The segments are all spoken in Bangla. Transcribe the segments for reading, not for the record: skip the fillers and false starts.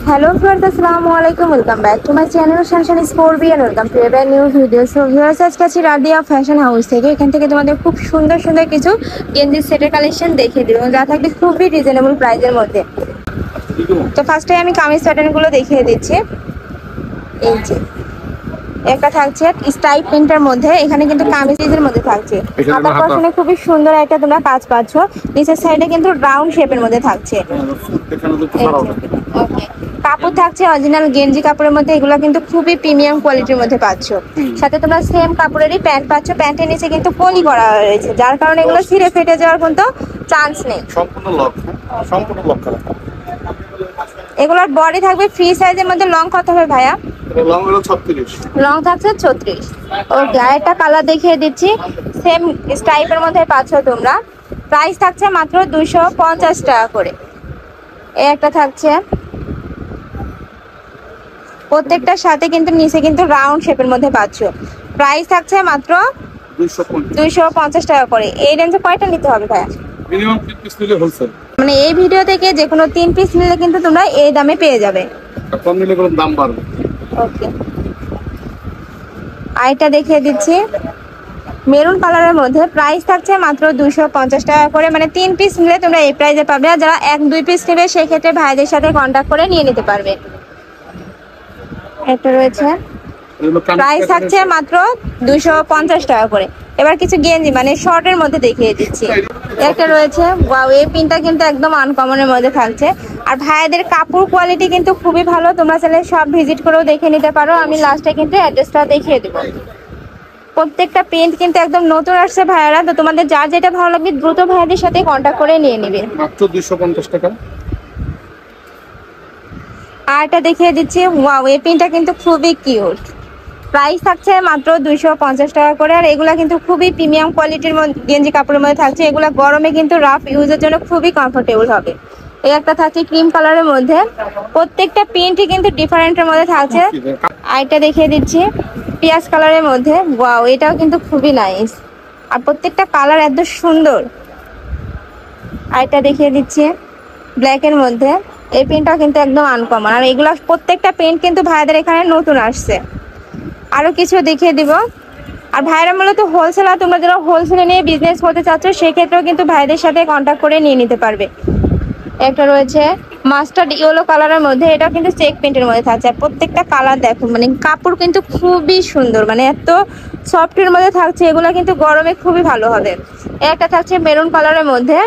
हेलो फ्रेंड्स, अस्सलाम वालेकुम। Welcome back to my channel শানশান স্পোর্টবি and welcome to a new video. So viewers, আজকে আছি রাদিয়া ফ্যাশন হাউস থেকে। এখান থেকে তোমাদের খুব সুন্দর সুন্দর কিছু গেঞ্জি সেটের কালেকশন দেখিয়ে দিব, যা থাকবে খুবই রিজনেবল প্রাইসের মধ্যে। তো ফার্স্টে আমি কামিজ প্যাটার্নগুলো দেখিয়ে দিচ্ছি। এই যে একটা থাকছে স্টাইপ প্রিন্টের মধ্যে, এখানে কিন্তু কামিজের মধ্যে থাকছে। হাতা পশনে খুবই সুন্দর একটা তোমরা কাজ পাচ্ছ। নিচের সাইডে কিন্তু রাউন্ড শেপের মধ্যে থাকছে। ওকে, কাপড় থাকছে অরিজিনাল গেঞ্জি কাপড়ের মধ্যে। এগুলো কিন্তু খুবই প্রিমিয়াম কোয়ালিটির মধ্যে পাচ্ছ। সাথে তোমরা সেম কাপড়েরই প্যান্ট পাচ্ছ। প্যান্টের নিচে কিন্তু পলি করা রয়েছে, যার কারণে এগুলো ছিঁড়ে ফেটে যাওয়ার কিন্তু চান্স নেই। সম্পূর্ণ লক করা। এগুলোর বডি থাকবে ফ্রি সাইজের মধ্যে। লং কত হবে ভাইয়া? লং হলো 36। লং থাকছে 36। ওকে, আরেকটা কালার দেখিয়ে দিচ্ছি। সেম স্টাইপের মধ্যে পাচ্ছ তোমরা। প্রাইস থাকছে মাত্র 250 টাকা করে। এই একটা থাকছে, প্রত্যেকটার সাথে কিন্তু নিচে কিন্তু রাউন্ড শেপের মধ্যে পাচ্ছ। প্রাইস থাকছে মাত্র 250 টাকা করে। এই রেঞ্জে কয়টা নিতে হবে ভাইয়া? মিনিমাম 3 পিস নিলে হোলসেল। মানে এই ভিডিও থেকে যে কোনো 3 পিস নিলে কিন্তু তোমরা এই দামে পেয়ে যাবে। কম নিলে কোনো দাম বাড়বে। ওকে, আইটা দেখিয়ে দিচ্ছি মেরুন কালারের মধ্যে। প্রাইস থাকছে মাত্র 250 টাকা করে। মানে 3 পিস নিলে তোমরা এই প্রাইসে পাবে। আর যারা 1-2 পিস নেবে সেক্ষেত্রে ভাইদের সাথে কন্ট্যাক্ট করে নিয়ে নিতে পারবে। এটা রয়েছে, প্রাইস থাকছে মাত্র 250 টাকা করে। এবার কিছু গেঞ্জি মানে শর্টের মধ্যে দেখিয়ে দিচ্ছি। একটা রয়েছে, ওয়াও, এই পিনটা কিন্তু একদম আনকমনের মধ্যে থাকছে। আর ভাইদের কাপড় কোয়ালিটি কিন্তু খুবই ভালো। তোমরা চাইলে সব ভিজিট করেও দেখে নিতে পারো। আমি লাস্টে কিন্তু অ্যাড্রেসটা দেখিয়ে দেবো। প্রত্যেকটা প্রিন্ট কিন্তু একদম নতুন আসছে ভাইয়ারা। তো তোমাদের যার যেটা ভালো লাগবে দ্রুত ভাইয়াদের সাথে কন্ট্যাক্ট করে নিয়ে নিবে। মাত্র 250 টাকা। আর এটা দেখিয়ে দিচ্ছি, ওয়াও, এই প্রিন্টটা কিন্তু খুবই কিউট। প্রাইস থাকছে মাত্র 250 টাকা করে। আর এগুলা কিন্তু খুবই প্রিমিয়াম কোয়ালিটির গেঞ্জি কাপড়ের মধ্যে থাকছে। এগুলা গরমে কিন্তু রাফ ইউজের জন্য খুবই কমফোর্টেবল হবে। এই একটা থাকছে ক্রিম কালারের মধ্যে। প্রত্যেকটা প্রিন্টই কিন্তু ডিফারেন্টের মধ্যে থাকছে। আইটা দেখিয়ে দিচ্ছি পিয়াজ কালারের মধ্যে। ওয়াও, এটাও কিন্তু খুবই নাইস। আর প্রত্যেকটা কালার এত সুন্দর। আইটা দেখিয়ে দিচ্ছি ব্ল্যাকের মধ্যে। এই প্রিন্টটাও কিন্তু একদম আনকমন। আর এগুলা প্রত্যেকটা প্রিন্ট কিন্তু ভাইদের এখানে নতুন আসছে। আরো কিছু দেখিয়ে দিব। আর ভাইরা মূলত হোলসেলার। তোমরা যারা হোলসেলে নিয়ে বিজনেস করতে চাচ্ছ সেক্ষেত্রেও কিন্তু ভাইদের সাথে কন্ট্যাক্ট করে নিয়ে নিতে পারবে। একটা রয়েছে মাস্টার্ড ইয়েলো কালারের মধ্যে। এটাও কিন্তু চেক প্রিন্টের মধ্যে থাকছে। আর প্রত্যেকটা কালার দেখো, মানে কাপড় কিন্তু খুবই সুন্দর, মানে এত সফটের মধ্যে থাকছে। এগুলো কিন্তু গরমে খুবই ভালো হবে। একটা থাকছে মেরুন কালারের মধ্যে।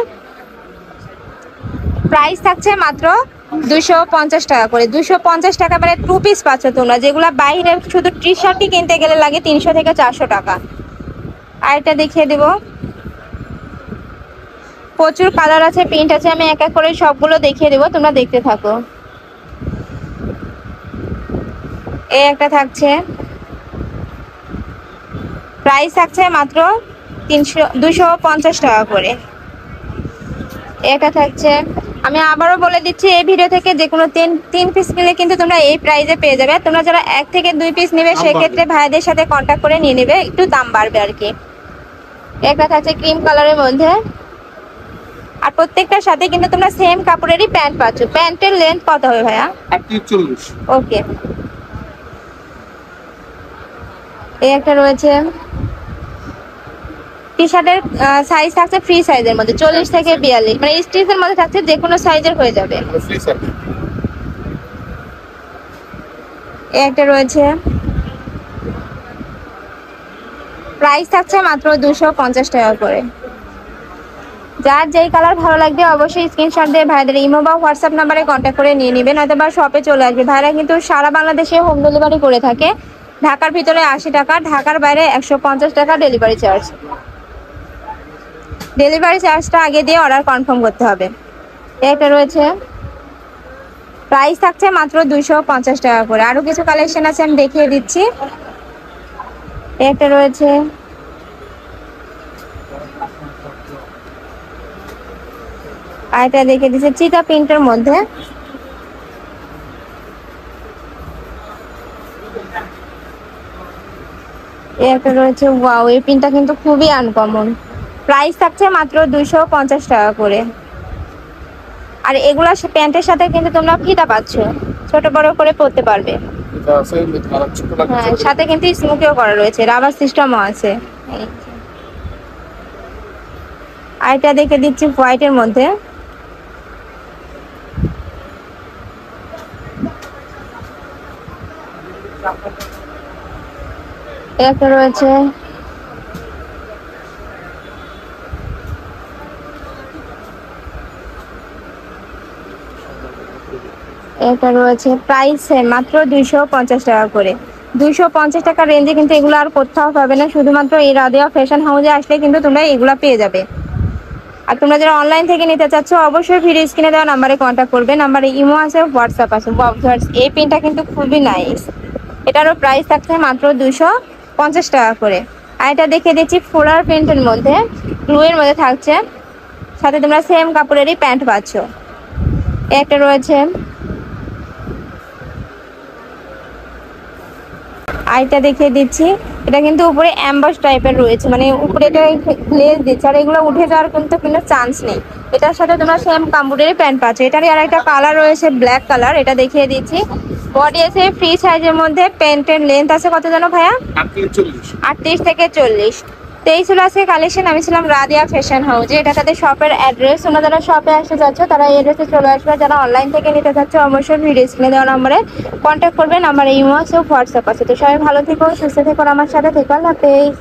প্রাইস থাকছে মাত্র 250 টাকা করে। 250 টাকা মানে 2 পিস পাচ্ছ তোমরা, যেগুলো বাইরে শুধু টি শার্টই কিনতে গেলে লাগে 300 থেকে 400 টাকা। আর এটা দেখিয়ে দেব, প্রচুর কালার আছে, প্রিন্ট আছে। আমি এক এক করে সবগুলো দেখিয়ে দেবো, তোমরা দেখতে থাকো। এই একটা থাকছে, প্রাইস থাকছে মাত্র 250 টাকা করে। এটা থাকছে, আমি আবারও বলে দিচ্ছি এই ভিডিও থেকে যে কোনো 3 পিস নিলে কিন্তু তোমরা এই প্রাইসে পেয়ে যাবে। তোমরা যারা 1 থেকে 2 পিস নেবে সেক্ষেত্রে ভাইদের সাথে কন্ট্যাক্ট করে নিয়ে নেবে, একটু দাম বাড়বে আর কি। একটা থাকছে ক্রিম কালারের মধ্যে। আর প্রত্যেকটার সাথে কিন্তু তোমরা সেম কাপড়েরই প্যান্ট পাচ্ছ। প্যান্টের লেন্থ কত হবে ভাইয়া? 48। ওকে, এই একটা রয়েছে টি শার্টের সাইজ থাকছে ফ্রি সাইজের মধ্যে 40 থেকে 42, মানে স্টিচের মধ্যে থাকছে, যে কোনো সাইজের হয়ে যাবে। এই একটা রয়েছে, প্রাইস থাকছে মাত্র 250 টাকা করে। যার যেই কালার ভালো লাগবে অবশ্যই স্ক্রিনশট দিয়ে ভাইদের ইমো বা হোয়াটসঅ্যাপ নাম্বারে কন্ট্যাক্ট করে নিয়ে নেবেন, নয়তো বা শপে চলে আসবে। ভাইরা কিন্তু সারা বাংলাদেশে হোম ডেলিভারি করে থাকে। ঢাকার ভিতরে 80 টাকা, ঢাকার বাইরে 150 টাকা ডেলিভারি চার্জ। ডেলিভারি চার্জটা আগে দিয়ে অর্ডার কনফার্ম করতে হবে। এটা রয়েছে, প্রাইস থাকছে মাত্র 250 টাকা করে। আরো কিছু কালেকশন আছে, আমি দেখিয়ে দিচ্ছি। এটা রয়েছে, আর এটা দেখিয়ে দিচ্ছে চিতা প্রিন্টের মধ্যে। একটা রয়েছে, ওয়াও, এই প্রিন্টটা কিন্তু খুবই আনকমন। প্রাইস থাকছে মাত্র 250 টাকা করে। আর এগুলা প্যান্টের সাথে কিন্তু তোমরা ফিতা পাচ্ছ। ছোট বড় করে পরতে পারবে। এটা আছে আর ছোট লাগে হ্যাঁ, সাথে কিন্তু স্মোকিও করা রয়েছে, রাবার সিস্টেমও আছে। এই যে। আর এটা দেখে দিচ্ছি হোয়াইটের মধ্যে। একটা রয়েছে এটা রয়েছে প্রাইস মাত্র 250 টাকা করে। 250 টাকা রেঞ্জে কিন্তু এগুলো আর কোথাও পাবে না, শুধুমাত্র এই রাদিয়া ফ্যাশন হাউসে আসলে কিন্তু তোমরা এগুলো পেয়ে যাবে। আর তোমরা যারা অনলাইন থেকে নিতে চাচ্ছ অবশ্যই ভিডিও স্ক্রিনে দেওয়া নাম্বারে কন্ট্যাক্ট করবে। নাম্বারে ইমো আছে, হোয়াটসঅ্যাপ আছে। এই পিনটা কিন্তু খুবই নাইস, এটারও প্রাইস থাকছে মাত্র 250 টাকা করে। আর এটা দেখিয়ে দিচ্ছি ফ্লোরাল প্রিন্টের মধ্যে, ব্লু এর মধ্যে থাকছে, সাথে তোমরা সেম কাপড়েরই প্যান্ট পাচ্ছ। একটা রয়েছে, আইটা দেখিয়ে দিচ্ছি, এটা কিন্তু উপরে অ্যাম্বাস টাইপের রয়েছে, মানে উপরে এটা গ্লেজ দিচ্ছে, আর এগুলো উঠে যাওয়ার কিন্তু কোনো চান্স নেই। এটার সাথে তোমরা সেম কাপড়েরই প্যান্ট পাচ্ছ। এটারই আর একটা কালার রয়েছে ব্ল্যাক কালার, এটা দেখিয়ে দিচ্ছি। বডি আছে ফ্রি সাইজের মধ্যে, প্যান্টের লেন্থ আছে কত জানো ভাইয়া? 38 থেকে 40। তো এই ছিল আজকে কালেকশন। আমি ছিলাম রাদিয়া ফ্যাশন হাউসে, এটা তাদের শপের অ্যাড্রেস। তোমরা যারা শপে আসতে যাচ্ছ তারা এই অ্যাড্রেসে চলে আসবে। যারা অনলাইন থেকে নিতে চাচ্ছ অবশ্যই ভিডিও স্ক্রিনে দেওয়া নম্বরে কন্ট্যাক্ট করবেন। আমার ইমো আছে, হোয়াটসঅ্যাপ আছে। তো সবাই ভালো থেকো, সুস্থ থেকো, আমার সাথে থেকো। আল্লাহ হাফেজ।